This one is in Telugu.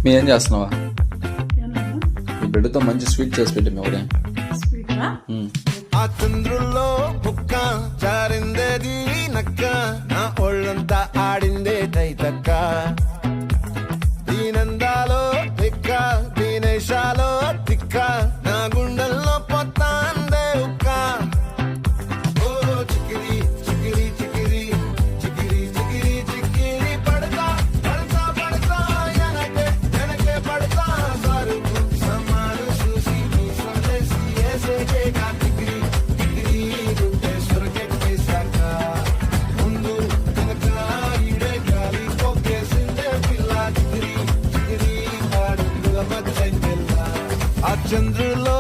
మీరేం చేస్తున్నావా? మీ బిడ్డతో మంచి స్వీట్ చేసి పెట్టి మీ ఉదయం. ఆ చంద్రుల్లో బుక్క జారిందేది నక్క, నా ఒళ్ళంతా ఆడిందే తైతక్క. దీనందాలో తిక్క, దీనేశాలో తిక్క, నా గుండెల్లో పొత్తాందే ఉక్క. ఓ చికిరి చికిరి చికిరి చికిరి చికిరి చికిరి పడతా పడతా పడతా ఎనకే ఎనకే పడతా. సరుకు సమారు చూసి నీ సొల్లేసి ఏసేకే కా చికిరి చికిరి గుంటే సురకెట్టేశాక. ముందు వెనక ఈడే గాలి కొక్కేసిందే పిల్ల. చికిరి చికిరి ఆడుందుల మధ్య ఆ చంద్రులో